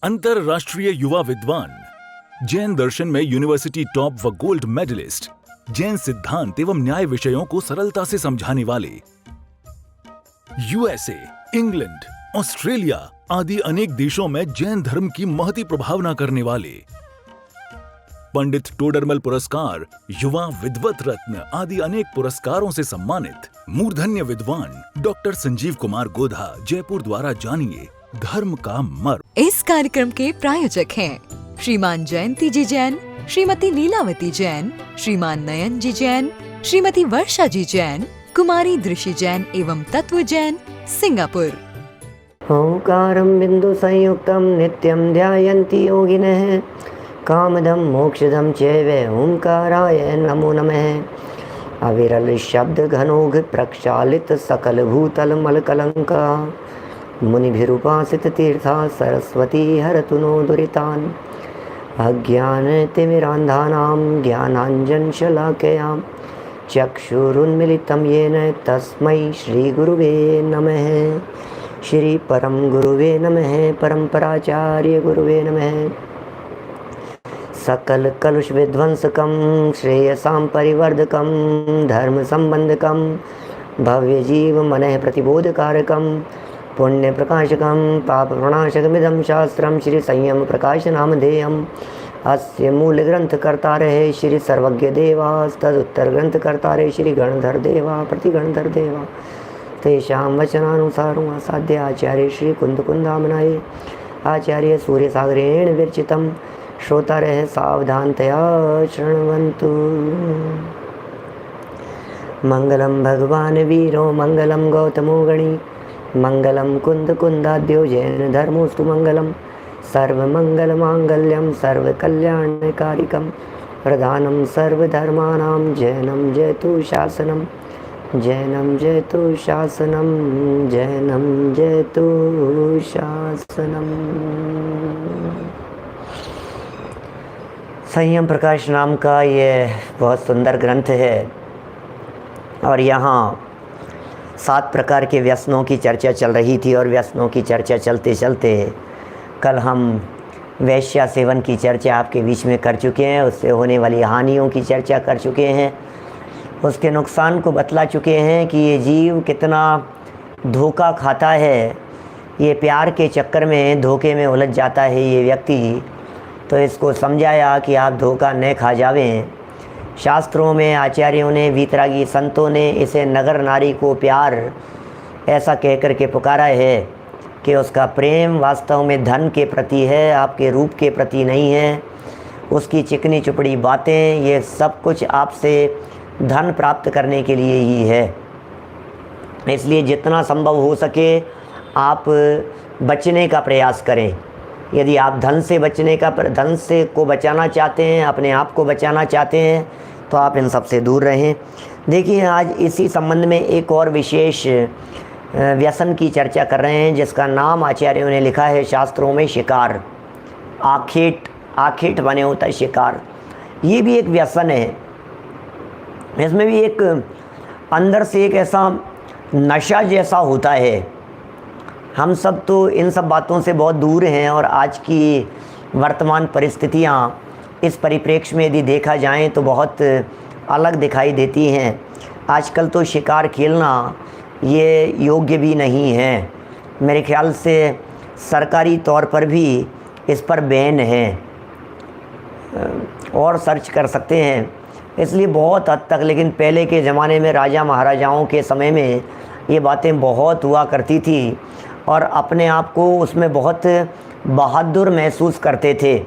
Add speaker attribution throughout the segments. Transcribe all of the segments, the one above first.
Speaker 1: अंतरराष्ट्रीय युवा विद्वान, जैन दर्शन में यूनिवर्सिटी टॉप व गोल्ड मेडलिस्ट, जैन सिद्धांत एवं न्याय विषयों को सरलता से समझाने वाले, यूएसए, इंग्लैंड, ऑस्ट्रेलिया आदि अनेक देशों में जैन धर्म की महती प्रभावना करने वाले, पंडित टोडरमल पुरस्कार, युवा विद्वत रत्न आदि अनेक पुरस्कारों से सम्मानित मूर्धन्य विद्वान डॉक्टर संजीव कुमार गोधा जयपुर द्वारा जानिए धर्म का मर्म।
Speaker 2: इस कार्यक्रम के प्रायोजक हैं श्रीमान जयंती जी जैन, श्रीमती लीलावती जैन, श्रीमान नयन जी जैन, श्रीमती वर्षा जी जैन, कुमारी दृषि जैन एवं तत्व जैन, सिंगापुर।
Speaker 3: ओंकारं बिंदु संयुक्तं नित्यं ध्यायन्ति योगिनः कामदं मोक्षदं चैव ओंकाराय नमो नमः। अविरल शब्द घनोघ प्रक्षालित सकल भूतल मल कलंका मुनिभिरुपासित तीर्था सरस्वती हरतु नो दुरितान्। अज्ञानतिमिरान्धानां ज्ञानाञ्जनशलाकयां चक्षुरुन्मिलितं येन तस्मै श्रीगुरुवे नमः। श्री परम गुरुवे नमः। परम्पराचार्य गुरुवे नमः। सकल कलुष विध्वंसकं श्रेयसां परिवर्धकं धर्म संबंधकं भव्य जीव मनः प्रतिबोधकारकं पुण्य प्रकाशकं पाप प्रणाशकमिदं शास्त्रं श्री संयम प्रकाश नामधेयम्। अस्य मूल ग्रंथ कर्तारः श्री सर्वज्ञ देवास्तदुत्तर ग्रंथ कर्तारः श्री गणधर देवा प्रतिगणधर देवा। तेषां वचनानुसारम् आसाद्य आचार्य श्री कुंदकुंदामनाय आचार्य सूर्यसागरेण विरचितं श्रोतारः सावधानतया शृण्वन्तु। मंगलम भगवान वीरो मंगलम गौतमो गणी मंगलम कुंद कुंदाद्यो जैन धर्मोस्तु मंगलम सर्वमंगल मांगल्यम सर्वकल्याणकारिकम प्रधानम सर्वधर्माणां जैनम जयतु शासनम जैनम जयतु शासनम जैनम जयतु शासनम। संयम प्रकाश नाम का ये बहुत सुंदर ग्रंथ है और यहाँ 7 प्रकार के व्यसनों की चर्चा चल रही थी और व्यसनों की चर्चा चलते चलते कल हम वैश्या सेवन की चर्चा आपके बीच में कर चुके हैं, उससे होने वाली हानियों की चर्चा कर चुके हैं, उसके नुकसान को बतला चुके हैं कि ये जीव कितना धोखा खाता है, ये प्यार के चक्कर में धोखे में उलझ जाता है ये व्यक्ति। तो इसको समझाया कि आप धोखा न खा जावें। शास्त्रों में आचार्यों ने, वीतरागी संतों ने इसे नगर नारी को प्यार ऐसा कहकर के पुकारा है कि उसका प्रेम वास्तव में धन के प्रति है, आपके रूप के प्रति नहीं है। उसकी चिकनी चुपड़ी बातें, ये सब कुछ आपसे धन प्राप्त करने के लिए ही है। इसलिए जितना संभव हो सके आप बचने का प्रयास करें। यदि आप धन से को बचाना चाहते हैं, अपने आप को बचाना चाहते हैं, तो आप इन सब से दूर रहें। देखिए, आज इसी संबंध में एक और विशेष व्यसन की चर्चा कर रहे हैं जिसका नाम आचार्यों ने लिखा है शास्त्रों में शिकार। आखेट बने होता है शिकार। ये भी एक व्यसन है। इसमें भी एक अंदर से एक ऐसा नशा जैसा होता है। हम सब तो इन सब बातों से बहुत दूर हैं और आज की वर्तमान परिस्थितियाँ इस परिप्रेक्ष्य में यदि देखा जाए तो बहुत अलग दिखाई देती हैं। आजकल तो शिकार खेलना ये योग्य भी नहीं है। मेरे ख्याल से सरकारी तौर पर भी इस पर बैन है और सर्च कर सकते हैं। इसलिए बहुत हद तक, लेकिन पहले के ज़माने में राजा महाराजाओं के समय में ये बातें बहुत हुआ करती थी और अपने आप को उसमें बहुत बहादुर महसूस करते थे।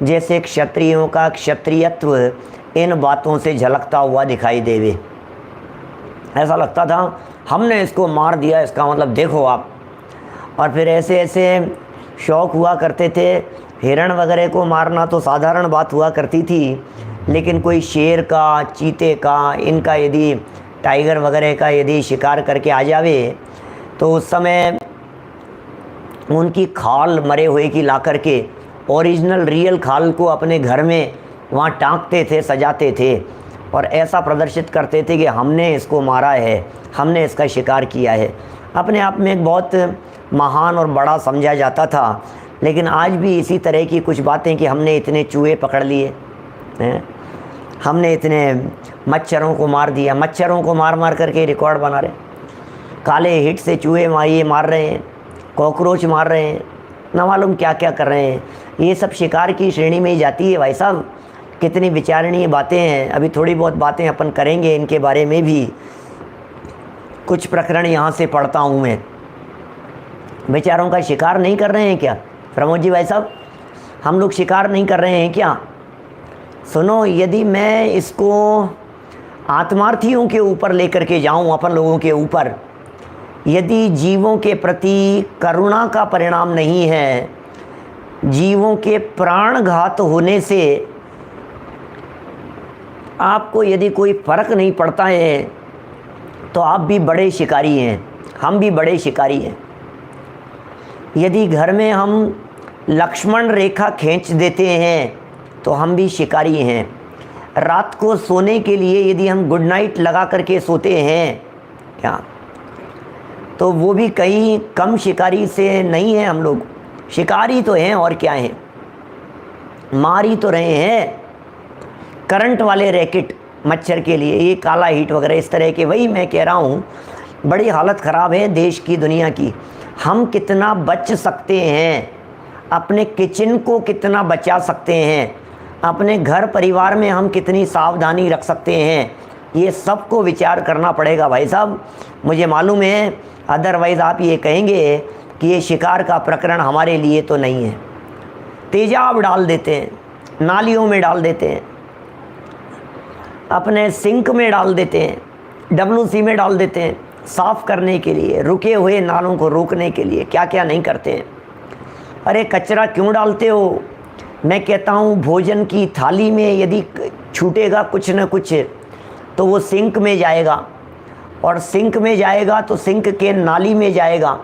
Speaker 3: जैसे क्षत्रियों का क्षत्रियत्व इन बातों से झलकता हुआ दिखाई देवे। ऐसा लगता था हमने इसको मार दिया, इसका मतलब देखो आप। और फिर ऐसे ऐसे शौक़ हुआ करते थे। हिरण वगैरह को मारना तो साधारण बात हुआ करती थी, लेकिन कोई शेर का, चीते का, इनका यदि टाइगर वगैरह का यदि शिकार करके आ जावे तो उस समय उनकी खाल मरे हुए की ला करके ओरिजिनल रियल खाल को अपने घर में वहाँ टांगते थे, सजाते थे और ऐसा प्रदर्शित करते थे कि हमने इसको मारा है, हमने इसका शिकार किया है। अपने आप में एक बहुत महान और बड़ा समझा जाता था। लेकिन आज भी इसी तरह की कुछ बातें कि हमने इतने चूहे पकड़ लिए हैं, हमने इतने मच्छरों को मार दिया, मच्छरों को मार मार करके रिकॉर्ड बना रहे, काले हिट से चूहे मार रहे हैं, कॉकरोच मार रहे हैं, ना मालूम क्या क्या कर रहे हैं। ये सब शिकार की श्रेणी में ही जाती है भाई साहब। कितनी विचारणीय बातें हैं। अभी थोड़ी बहुत बातें अपन करेंगे इनके बारे में भी। कुछ प्रकरण यहाँ से पढ़ता हूँ मैं। बेचारों का शिकार नहीं कर रहे हैं क्या प्रमोद जी भाई साहब? हम लोग शिकार नहीं कर रहे हैं क्या? सुनो, यदि मैं इसको आत्मार्थियों के ऊपर लेकर के जाऊँ, अपन लोगों के ऊपर, यदि जीवों के प्रति करुणा का परिणाम नहीं है, जीवों के प्राणघात होने से आपको यदि कोई फर्क नहीं पड़ता है, तो आप भी बड़े शिकारी हैं, हम भी बड़े शिकारी हैं। यदि घर में हम लक्ष्मण रेखा खींच देते हैं तो हम भी शिकारी हैं। रात को सोने के लिए यदि हम गुड नाइट लगा करके सोते हैं क्या, तो वो भी कहीं कम शिकारी से नहीं है। हम लोग शिकारी तो हैं और क्या हैं, मार ही तो रहे हैं। करंट वाले रैकेट मच्छर के लिए, ये काला हीट वगैरह इस तरह के, वही मैं कह रहा हूँ, बड़ी हालत ख़राब है देश की, दुनिया की। हम कितना बच सकते हैं, अपने किचन को कितना बचा सकते हैं, अपने घर परिवार में हम कितनी सावधानी रख सकते हैं, ये सबको विचार करना पड़ेगा भाई साहब। मुझे मालूम है, अदरवाइज़ आप ये कहेंगे कि ये शिकार का प्रकरण हमारे लिए तो नहीं है। तेजाब डाल देते हैं, नालियों में डाल देते हैं, अपने सिंक में डाल देते हैं, WC में डाल देते हैं, साफ़ करने के लिए, रुके हुए नालों को रोकने के लिए क्या क्या नहीं करते हैं। अरे कचरा क्यों डालते हो? मैं कहता हूँ भोजन की थाली में यदि छूटेगा कुछ न कुछ तो वो सिंक में जाएगा, और सिंक में जाएगा तो सिंक के नाली में जाएगा,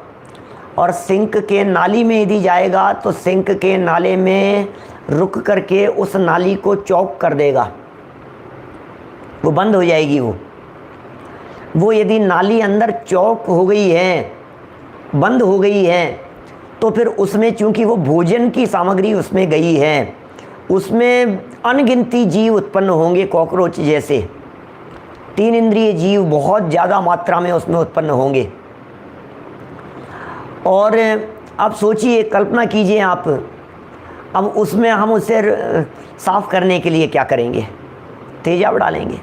Speaker 3: और सिंक के नाली में यदि जाएगा तो सिंक के नाले में रुक करके उस नाली को चौक कर देगा, वो बंद हो जाएगी। वो यदि नाली अंदर चौक हो गई है, बंद हो गई है, तो फिर उसमें चूंकि वो भोजन की सामग्री उसमें गई है, उसमें अनगिनती जीव उत्पन्न होंगे, कॉकरोच जैसे 3 इंद्रिय जीव बहुत ज़्यादा मात्रा में उसमें उत्पन्न होंगे। और अब सोचिए, कल्पना कीजिए आप, अब उसमें हम उसे साफ़ करने के लिए क्या करेंगे? तेजाब डालेंगे।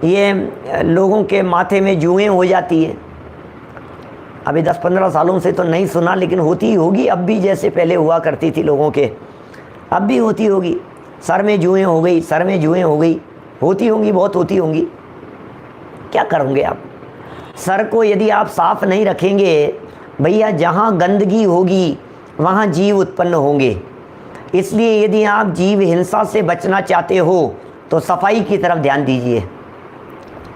Speaker 3: ये लोगों के माथे में जुएँ हो जाती है। अभी 10-15 सालों से तो नहीं सुना, लेकिन होती ही होगी अब भी, जैसे पहले हुआ करती थी लोगों के, अब भी होती होगी। सर में जुएँ हो गई, सर में जुएँ हो गई, होती होंगी, बहुत होती होंगी। क्या करोगे आप? सर को यदि आप साफ़ नहीं रखेंगे भैया, जहाँ गंदगी होगी वहाँ जीव उत्पन्न होंगे। इसलिए यदि आप जीव हिंसा से बचना चाहते हो तो सफाई की तरफ ध्यान दीजिए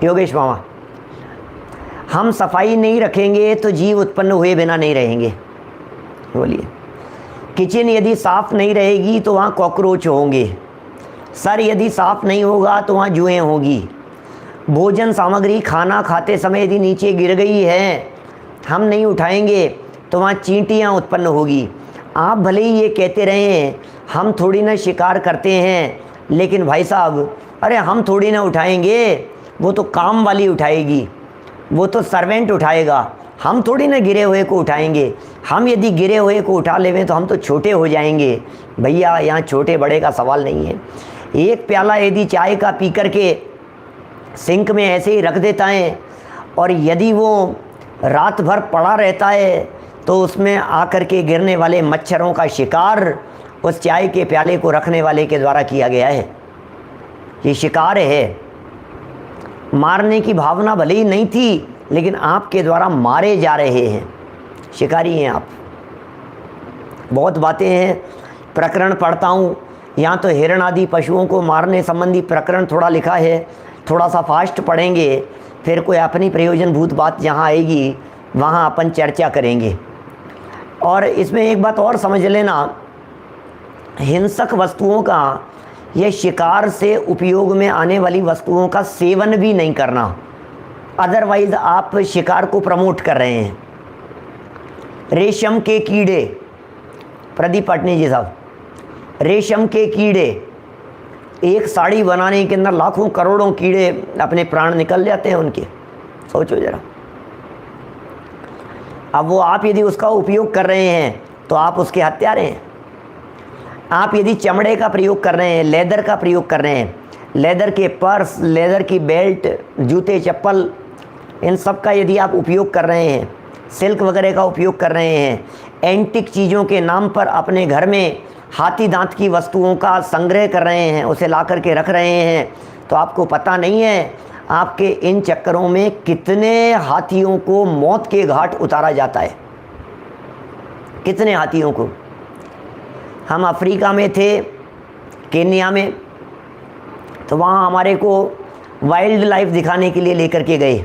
Speaker 3: योगेश मामा। हम सफाई नहीं रखेंगे तो जीव उत्पन्न हुए बिना नहीं रहेंगे। बोलिए, किचन यदि साफ़ नहीं रहेगी तो वहाँ कॉकरोच होंगे, सर यदि साफ़ नहीं होगा तो वहाँ जुएँ होगी, भोजन सामग्री खाना खाते समय यदि नीचे गिर गई है, हम नहीं उठाएंगे तो वहाँ चींटियाँ उत्पन्न होगी। आप भले ही ये कहते रहें हम थोड़ी ना शिकार करते हैं, लेकिन भाई साहब, अरे हम थोड़ी ना उठाएंगे, वो तो काम वाली उठाएगी, वो तो सर्वेंट उठाएगा, हम थोड़ी ना गिरे हुए को उठाएंगे। हम यदि गिरे हुए को उठा लेवें तो हम तो छोटे हो जाएंगे। भैया, यहाँ छोटे बड़े का सवाल नहीं है। एक प्याला यदि चाय का पी करके सिंक में ऐसे ही रख देता है, और यदि वो रात भर पड़ा रहता है, तो उसमें आकर के गिरने वाले मच्छरों का शिकार उस चाय के प्याले को रखने वाले के द्वारा किया गया है। ये शिकार है। मारने की भावना भले ही नहीं थी, लेकिन आपके द्वारा मारे जा रहे हैं, शिकारी हैं आप। बहुत बातें हैं, प्रकरण पढ़ता हूँ, यहाँ तो हिरण आदि पशुओं को मारने संबंधी प्रकरण थोड़ा लिखा है। थोड़ा सा फास्ट पढ़ेंगे, फिर कोई अपनी प्रयोजनभूत बात जहाँ आएगी वहाँ अपन चर्चा करेंगे। और इसमें एक बात और समझ लेना, हिंसक वस्तुओं का, यह शिकार से उपयोग में आने वाली वस्तुओं का सेवन भी नहीं करना, अदरवाइज़ आप शिकार को प्रमोट कर रहे हैं। रेशम के कीड़े, प्रदीप पाटनी जी साहब, रेशम के कीड़े, एक साड़ी बनाने के अंदर लाखों करोड़ों कीड़े अपने प्राण निकल जाते हैं उनके, सोचो जरा। अब वो आप यदि उसका उपयोग कर रहे हैं तो आप उसके हत्यारे हैं। आप यदि चमड़े का प्रयोग कर रहे हैं, लेदर का प्रयोग कर रहे हैं, लेदर के पर्स, लेदर की बेल्ट, जूते चप्पल, इन सब का यदि आप उपयोग कर रहे हैं, सिल्क वगैरह का उपयोग कर रहे हैं, एंटिक चीज़ों के नाम पर अपने घर में हाथी दांत की वस्तुओं का संग्रह कर रहे हैं, उसे ला करके रख रहे हैं, तो आपको पता नहीं है आपके इन चक्करों में कितने हाथियों को मौत के घाट उतारा जाता है, कितने हाथियों को। हम अफ्रीका में थे, केन्या में, तो वहाँ हमारे को वाइल्ड लाइफ दिखाने के लिए लेकर के गए,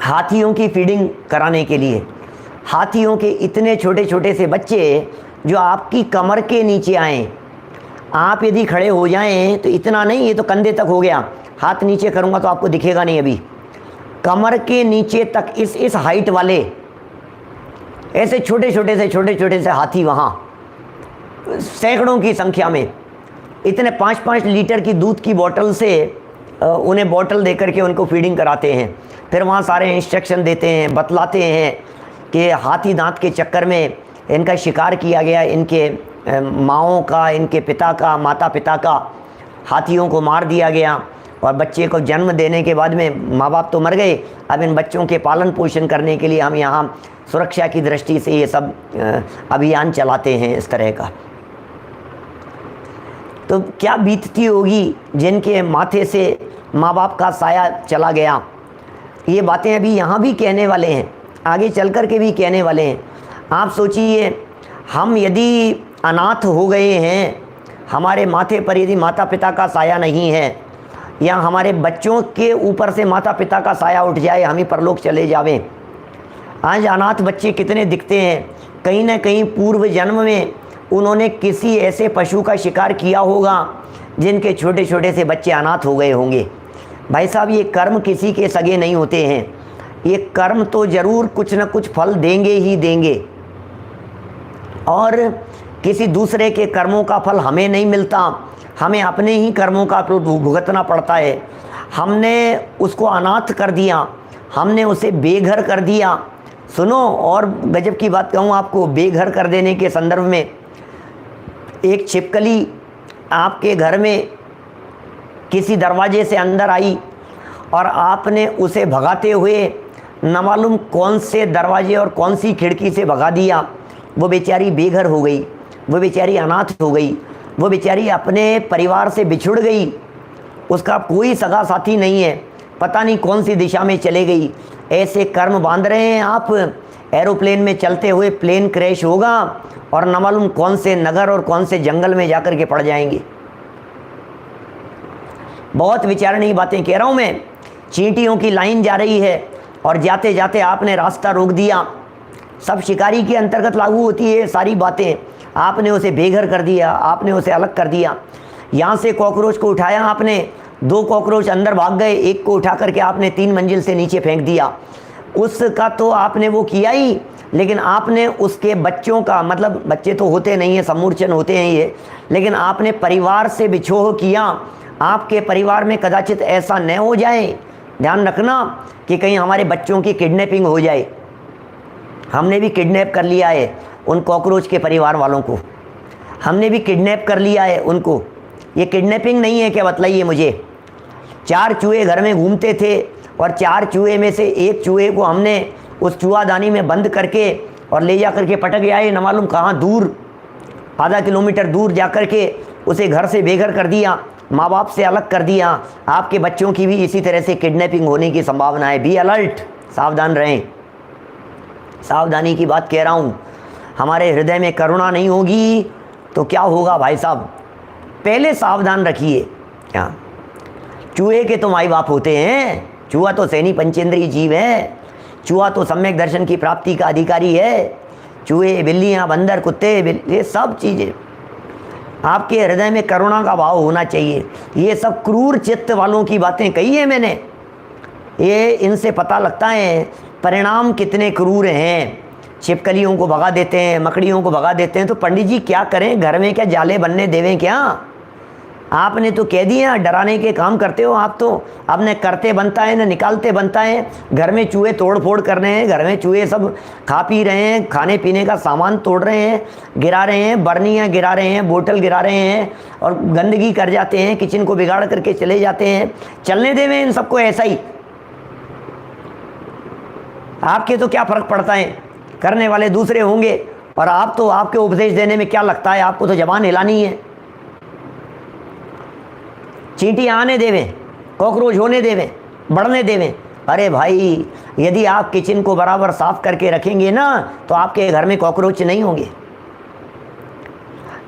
Speaker 3: हाथियों की फीडिंग कराने के लिए। हाथियों के इतने छोटे छोटे से बच्चे जो आपकी कमर के नीचे आए, आप यदि खड़े हो जाएं तो इतना नहीं, ये तो कंधे तक हो गया, हाथ नीचे करूँगा तो आपको दिखेगा नहीं, अभी कमर के नीचे तक इस हाइट वाले ऐसे छोटे छोटे से हाथी वहाँ सैकड़ों की संख्या में, इतने 5-5 लीटर की दूध की बोतल से उन्हें बोतल दे करके उनको फीडिंग कराते हैं। फिर वहाँ सारे इंस्ट्रक्शन देते हैं, बतलाते हैं कि हाथी दांत के चक्कर में इनका शिकार किया गया, इनके माँओं का, इनके पिता का, माता पिता का, हाथियों को मार दिया गया, और बच्चे को जन्म देने के बाद में माँ बाप तो मर गए, अब इन बच्चों के पालन पोषण करने के लिए हम यहाँ सुरक्षा की दृष्टि से ये सब अभियान चलाते हैं इस तरह का। तो क्या बीतती होगी जिनके माथे से माँ बाप का साया चला गया। ये बातें अभी यहाँ भी कहने वाले हैं, आगे चल कर के भी कहने वाले हैं। आप सोचिए, हम यदि अनाथ हो गए हैं, हमारे माथे पर यदि माता पिता का साया नहीं है, या हमारे बच्चों के ऊपर से माता पिता का साया उठ जाए, हम ही परलोक चले जावें। आज अनाथ बच्चे कितने दिखते हैं, कहीं ना कहीं पूर्व जन्म में उन्होंने किसी ऐसे पशु का शिकार किया होगा जिनके छोटे छोटे से बच्चे अनाथ हो गए होंगे। भाई साहब, ये कर्म किसी के सगे नहीं होते हैं, ये कर्म तो ज़रूर कुछ न कुछ फल देंगे ही देंगे, और किसी दूसरे के कर्मों का फल हमें नहीं मिलता, हमें अपने ही कर्मों का भुगतना पड़ता है। हमने उसको अनाथ कर दिया, हमने उसे बेघर कर दिया। सुनो, और गजब की बात कहूँ आपको, बेघर कर देने के संदर्भ में, एक छिपकली आपके घर में किसी दरवाजे से अंदर आई और आपने उसे भगाते हुए न मालूम कौन से दरवाजे और कौन सी खिड़की से भगा दिया। वो बेचारी बेघर हो गई, वो बेचारी अनाथ हो गई, वो बेचारी अपने परिवार से बिछुड़ गई, उसका कोई सगा साथी नहीं है, पता नहीं कौन सी दिशा में चले गई। ऐसे कर्म बांध रहे हैं आप। एरोप्लेन में चलते हुए प्लेन क्रैश होगा और न मालूम कौन से नगर और कौन से जंगल में जाकर के पड़ जाएंगे। बहुत विचारणीय बातें कह रहा हूँ मैं। चींटियों की लाइन जा रही है और जाते जाते आपने रास्ता रोक दिया। सब शिकारी के अंतर्गत लागू होती है सारी बातें। आपने उसे बेघर कर दिया, आपने उसे अलग कर दिया। यहाँ से कॉकरोच को उठाया आपने, 2 कॉकरोच अंदर भाग गए, एक को उठा करके आपने 3 मंजिल से नीचे फेंक दिया। उसका तो आपने वो किया ही, लेकिन आपने उसके बच्चों का, मतलब बच्चे तो होते नहीं हैं, समूर्छन होते हैं ये, लेकिन आपने परिवार से बिछोह किया। आपके परिवार में कदाचित ऐसा न हो जाए, ध्यान रखना कि कहीं हमारे बच्चों की किडनैपिंग हो जाए। हमने भी किडनैप कर लिया है उन कॉकरोच के परिवार वालों को, हमने भी किडनैप कर लिया है उनको। ये किडनैपिंग नहीं है क्या, बतलाइए मुझे। 4 चूहे घर में घूमते थे और 4 चूहे में से एक चूहे को हमने उस चूहादानी में बंद करके और ले जा करके पटक आए, न मालूम कहाँ दूर, आधा किलोमीटर दूर जा कर के उसे घर से बेघर कर दिया, माँ बाप से अलग कर दिया। आपके बच्चों की भी इसी तरह से किडनैपिंग होने की संभावना है। बी अलर्ट, सावधान रहें। सावधानी की बात कह रहा हूँ। हमारे हृदय में करुणा नहीं होगी तो क्या होगा भाई साहब, पहले सावधान रखिए। क्या चूहे के तो माई बाप होते हैं, चूहा तो सैनी पंचेंद्रीय जीव है, चूहा तो सम्यक दर्शन की प्राप्ति का अधिकारी है। चूहे, बिल्लियाँ, बंदर, कुत्ते, ये सब चीज़ें, आपके हृदय में करुणा का भाव होना चाहिए। ये सब क्रूर चित्त वालों की बातें कही है मैंने, ये इनसे पता लगता है परिणाम कितने क्रूर हैं। छिपकलियों को भगा देते हैं, मकड़ियों को भगा देते हैं। तो पंडित जी क्या करें, घर में क्या जाले बनने देवें क्या? आपने तो कह दिया डराने के काम करते हो आप। तो अब न करते बनता है न निकालते बनता है। घर में चूहे तोड़ फोड़ कर रहे हैं, घर में चूहे सब खा पी रहे हैं, खाने पीने का सामान तोड़ रहे हैं, गिरा रहे हैं, बर्नियाँ गिरा रहे हैं, बोतल गिरा रहे हैं और गंदगी कर जाते हैं, किचन को बिगाड़ करके चले जाते हैं। चलने देवें इन सबको ऐसा ही। आपके तो क्या फ़र्क पड़ता है, करने वाले दूसरे होंगे। और आप तो, आपके उपदेश देने में क्या लगता है, आपको तो जबान हिलानी है। चींटियाँ आने देवें, कॉकरोच होने देवें, बढ़ने देवें। अरे भाई, यदि आप किचन को बराबर साफ करके रखेंगे ना तो आपके घर में कॉकरोच नहीं होंगे।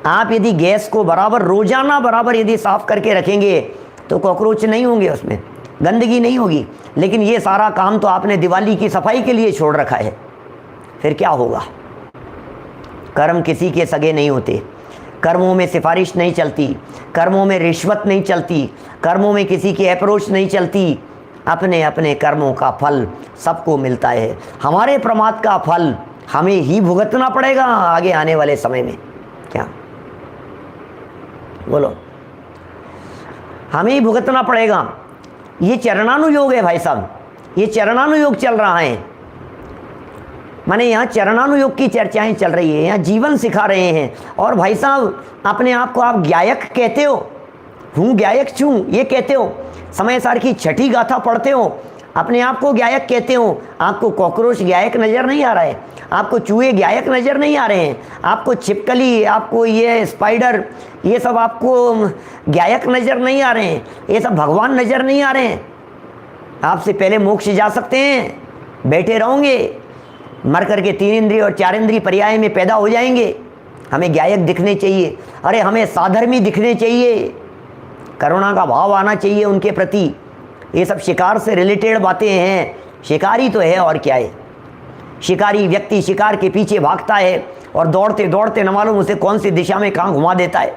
Speaker 3: आप यदि गैस को बराबर रोजाना बराबर यदि साफ करके रखेंगे तो कॉकरोच नहीं होंगे, उसमें गंदगी नहीं होगी। लेकिन ये सारा काम तो आपने दिवाली की सफाई के लिए छोड़ रखा है, फिर क्या होगा? कर्म किसी के सगे नहीं होते, कर्मों में सिफारिश नहीं चलती, कर्मों में रिश्वत नहीं चलती, कर्मों में किसी की अप्रोच नहीं चलती। अपने अपने कर्मों का फल सबको मिलता है। हमारे प्रमाद का फल हमें ही भुगतना पड़ेगा आगे आने वाले समय में। क्या बोलो? हमें ही भुगतना पड़ेगा। ये चरणानुयोग है भाई साहब, ये चरणानुयोग चल रहा है। माने यहाँ चरणानुयोग की चर्चाएं चल रही है, यहाँ जीवन सिखा रहे हैं। और भाई साहब, अपने आप को आप गायक कहते हो, हूँ गायक छूँ ये कहते हो, समय सार की छठी गाथा पढ़ते हो, अपने आप को गायक कहते हो। आपको कॉकरोच गायक नज़र नहीं आ रहा है, आपको चूहे गायक नज़र नहीं आ रहे हैं, आपको छिपकली, आपको ये स्पाइडर, ये सब आपको गायक नज़र नहीं आ रहे हैं, ये सब भगवान नज़र नहीं आ रहे हैं। आपसे पहले मोक्ष जा सकते हैं, बैठे रहोगे, मर करके 3 इंद्रिय और 4 इंद्रिय पर्याय में पैदा हो जाएंगे। हमें गायक दिखने चाहिए, अरे हमें साधर्मी दिखने चाहिए, करुणा का भाव आना चाहिए उनके प्रति। ये सब शिकार से रिलेटेड बातें हैं। शिकारी तो है और क्या है। शिकारी व्यक्ति शिकार के पीछे भागता है और दौड़ते दौड़ते न मालूम उसे कौन सी दिशा में कहाँ घुमा देता है।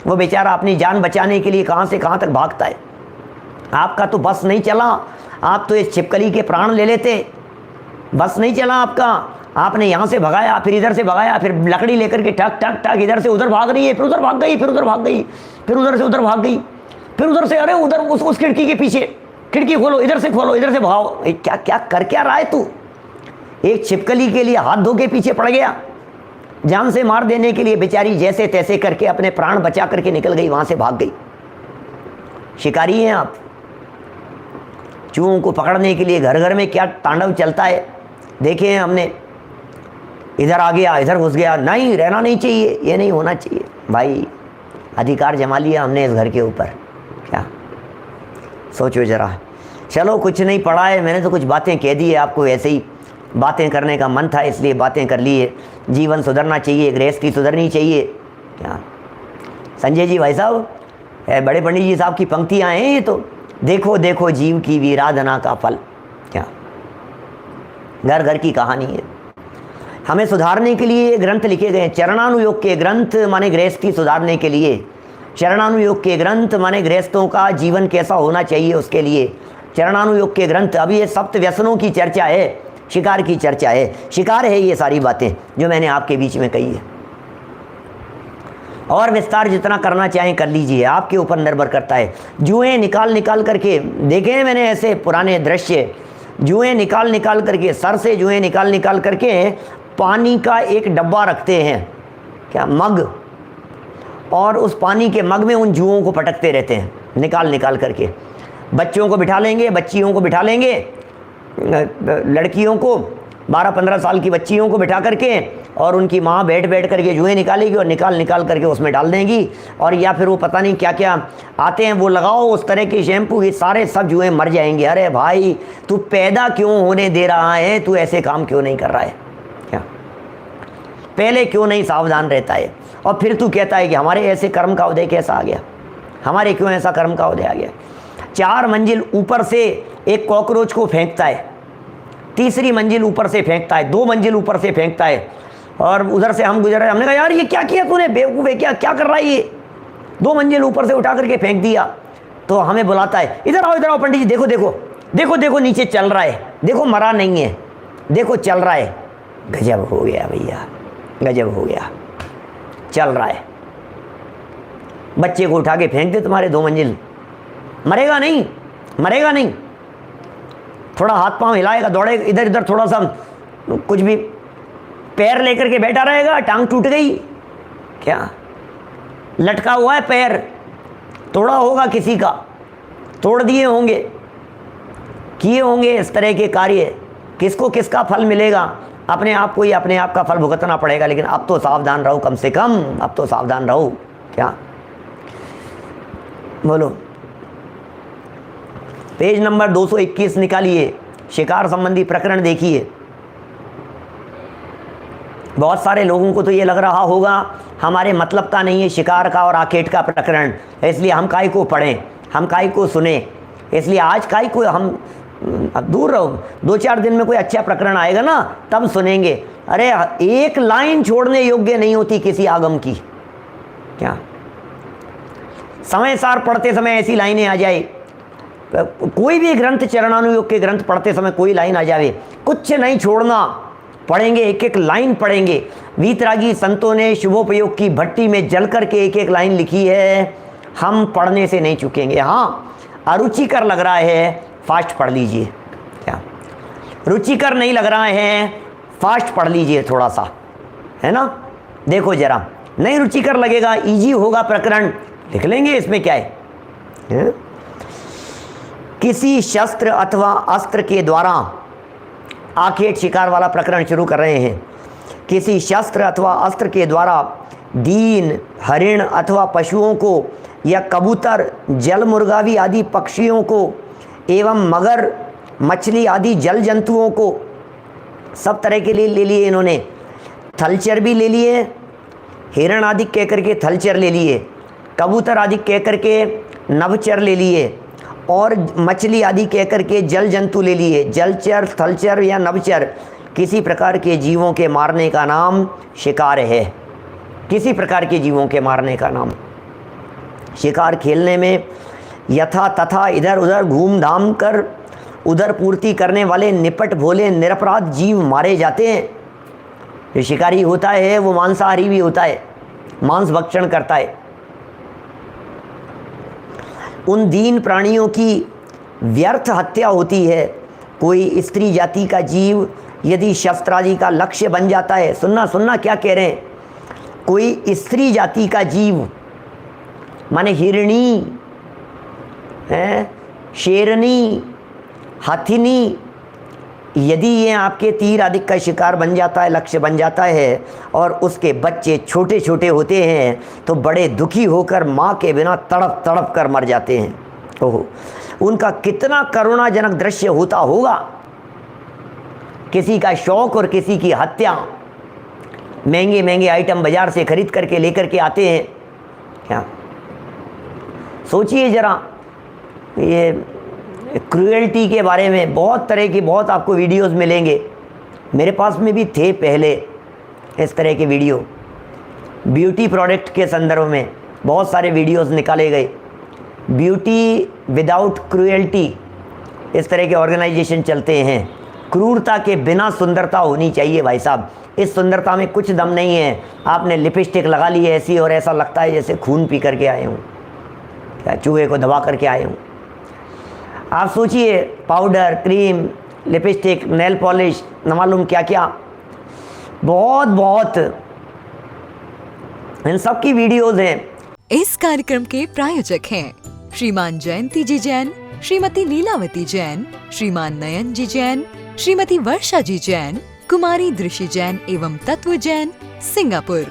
Speaker 3: वो बेचारा अपनी जान बचाने के लिए कहाँ से कहाँ तक भागता है। आपका तो बस नहीं चला, आप तो इस छिपकली के प्राण ले लेते। बस नहीं चला आपका, आपने यहाँ से भगाया, फिर इधर से भगाया, फिर लकड़ी लेकर के ठक ठक ठक इधर से उधर भाग रही है, फिर उधर भाग गई, फिर उधर भाग गई, फिर उधर से उधर भाग गई, फिर उधर से अरे उधर उस खिड़की के पीछे, खिड़की खोलो, इधर से खोलो, इधर से भागो। क्या क्या कर क्या रहा है तू? एक छिपकली के लिए हाथ धो के पीछे पड़ गया, जान से मार देने के लिए बेचारी जैसे तैसे करके अपने प्राण बचा करके निकल गई, वहां से भाग गई। शिकारी हैं आप। चूहों को पकड़ने के लिए घर घर में क्या तांडव चलता है देखे हैं हमने। इधर आ गया, इधर घुस गया, नहीं रहना नहीं चाहिए, ये नहीं होना चाहिए। भाई अधिकार जमा लिया हमने इस घर के ऊपर, क्या सोचो जरा। चलो कुछ नहीं पड़ा है, मैंने तो कुछ बातें कह दी है आपको, ऐसे ही बातें करने का मन था इसलिए बातें कर ली है। जीवन सुधरना चाहिए, गृहस्थी सुधरनी चाहिए। क्या संजय जी भाई साहब, बड़े पंडित जी साहब की पंक्तियाँ हैं ये तो। देखो देखो जीव की विराधना का फल, क्या घर घर की कहानी है। हमें सुधारने के लिए ग्रंथ लिखे गए हैं, चरणानुयोग के ग्रंथ, माने गृहस्थी सुधारने के लिए। चरणानुयोग के ग्रंथ माने गृहस्थों का जीवन कैसा होना चाहिए उसके लिए चरणानुयोग के ग्रंथ। अभी ये सप्त व्यसनों की चर्चा है, शिकार की चर्चा है, शिकार है ये सारी बातें जो मैंने आपके बीच में कही है। और विस्तार जितना करना चाहें कर लीजिए, आपके ऊपर निर्भर करता है। जुएं निकाल निकाल करके देखे हैं मैंने ऐसे पुराने दृश्य, जुएं निकाल निकाल करके, सर से जुएं निकाल निकाल करके पानी का एक डब्बा रखते हैं, क्या मग, और उस पानी के मग में उन जुओं को पटकते रहते हैं निकाल निकाल करके। बच्चों को बिठा लेंगे, बच्चियों को बिठा लेंगे, लड़कियों को 12-15 साल की बच्चियों को बिठा करके, और उनकी माँ बैठ बैठ करके जुएं निकालेगी और निकाल निकाल करके उसमें डाल देंगी। और या फिर वो पता नहीं क्या क्या आते हैं वो लगाओ, उस तरह की शैम्पू, ये सारे सब जुएं मर जाएंगे। अरे भाई तू पैदा क्यों होने दे रहा है, तू ऐसे काम क्यों नहीं कर रहा है, क्या पहले क्यों नहीं सावधान रहता है? और फिर तू कहता है कि हमारे ऐसे कर्म का उदय कैसा आ गया, हमारे क्यों ऐसा कर्म का उदय आ गया। 4 मंजिल ऊपर से एक कॉकरोच को फेंकता है, 3री मंजिल ऊपर से फेंकता है, 2 मंजिल ऊपर से फेंकता है, और उधर से हम गुजर रहे, हमने कहा यार ये क्या किया तूने, बेवकूफ़ है क्या, क्या कर रहा है ये, 2 मंजिल ऊपर से उठा करके फेंक दिया। तो हमें बुलाता है, इधर आओ पंडित जी, देखो देखो देखो देखो नीचे चल रहा है, देखो मरा नहीं है, देखो चल रहा है। गजब हो गया भैया, गजब हो गया। चल रहा है, बच्चे को उठा के फेंक दे तुम्हारे 2 मंजिल, मरेगा नहीं, मरेगा नहीं। थोड़ा हाथ पांव हिलाएगा, दौड़ेगा इधर इधर, थोड़ा सा कुछ भी, पैर लेकर के बैठा रहेगा, टांग टूट गई क्या, लटका हुआ है पैर, तोड़ा होगा किसी का, तोड़ दिए होंगे, किए होंगे इस तरह के कार्य, किसको किसका फल मिलेगा, अपने आप को ही अपने आप का फल भुगतना पड़ेगा। लेकिन अब तो सावधान रहो, कम से कम अब तो सावधान रहो। क्या बोलो, पेज नंबर 221 निकालिए, शिकार संबंधी प्रकरण देखिए। बहुत सारे लोगों को तो ये लग रहा होगा हमारे मतलब का नहीं है शिकार का और आकेट का प्रकरण, इसलिए हम काय को पढ़ें, हम काय को सुने, इसलिए आज काय को हम, अब दूर रहो, 2-4 दिन में कोई अच्छा प्रकरण आएगा ना तब सुनेंगे। अरे एक लाइन छोड़ने योग्य नहीं होती किसी आगम की। क्या समय सार पढ़ते समय ऐसी लाइनें आ जाए, कोई भी ग्रंथ, चरणानुयोग के ग्रंथ पढ़ते समय कोई लाइन आ जावे, कुछ नहीं छोड़ना, पढ़ेंगे, एक एक लाइन पढ़ेंगे। वीतरागी संतों ने शुभोपयोग की भट्टी में जल करके एक एक लाइन लिखी है, हम पढ़ने से नहीं चुकेंगे। हाँ, अरुचिकर लग रहा है, फास्ट पढ़ लीजिए। क्या रुचिकर नहीं लग रहा है, फास्ट पढ़ लीजिए थोड़ा सा, है ना। देखो जरा, नहीं रुचिकर लगेगा, इजी होगा प्रकरण, लिख लेंगे, इसमें क्या है? किसी शस्त्र अथवा अस्त्र के द्वारा, आखेट शिकार वाला प्रकरण शुरू कर रहे हैं। किसी शस्त्र अथवा अस्त्र के द्वारा दीन, हरिण अथवा पशुओं को या कबूतर, जल मुर्गावी आदि पक्षियों को एवं मगर, मछली आदि जल जंतुओं को, सब तरह के लिए ले लिए इन्होंने। थलचर भी ले लिए, हिरण आदि कह करके थलचर ले लिए, कबूतर आदि कह करके नभचर ले लिए, और मछली आदि कह करके जल जंतु ले लिए। जलचर, थलचर या नभचर किसी प्रकार के जीवों के मारने का नाम शिकार है। किसी प्रकार के जीवों के मारने का नाम। शिकार खेलने में यथा तथा इधर उधर घूम धाम कर उधर पूर्ति करने वाले निपट भोले निरपराध जीव मारे जाते हैं। जो शिकारी होता है वो मांसाहारी भी होता है, मांस भक्षण करता है। उन दीन प्राणियों की व्यर्थ हत्या होती है। कोई स्त्री जाति का जीव यदि शस्त्रादि का लक्ष्य बन जाता है, सुनना क्या कह रहे हैं, कोई स्त्री जाति का जीव माने हिरणी है, शेरनी, हाथिनी, यदि ये आपके तीर आदि का शिकार बन जाता है, लक्ष्य बन जाता है, और उसके बच्चे छोटे छोटे होते हैं तो बड़े दुखी होकर माँ के बिना तड़प तड़प कर मर जाते हैं। ओहो, उनका कितना करुणाजनक दृश्य होता होगा। किसी का शौक और किसी की हत्या, महंगे महंगे आइटम बाजार से खरीद करके लेकर के आते हैं। क्या सोचिए जरा, ये क्रूएल्टी के बारे में बहुत तरह की, बहुत आपको वीडियोस मिलेंगे। मेरे पास में भी थे पहले इस तरह के वीडियो, ब्यूटी प्रोडक्ट के संदर्भ में बहुत सारे वीडियोस निकाले गए। ब्यूटी विदाउट क्रूएल्टी, इस तरह के ऑर्गेनाइजेशन चलते हैं। क्रूरता के बिना सुंदरता होनी चाहिए भाई साहब। इस सुंदरता में कुछ दम नहीं है। आपने लिपस्टिक लगा ली है ऐसी, और ऐसा लगता है जैसे खून पी करके आए हूँ, क्या चूहे को दबा करके आए हूँ। आप सोचिए, powder, cream, lipstick, nail polish, न मालूम क्या क्या, बहुत बहुत इन सब की वीडियोज़ हैं।
Speaker 2: इस कार्यक्रम के प्रायोजक हैं श्रीमान जयंती जी जैन, श्रीमती लीलावती जैन, श्रीमान नयन जी जैन, श्रीमती वर्षा जी जैन, कुमारी दृषि जैन एवं तत्व जैन, सिंगापुर।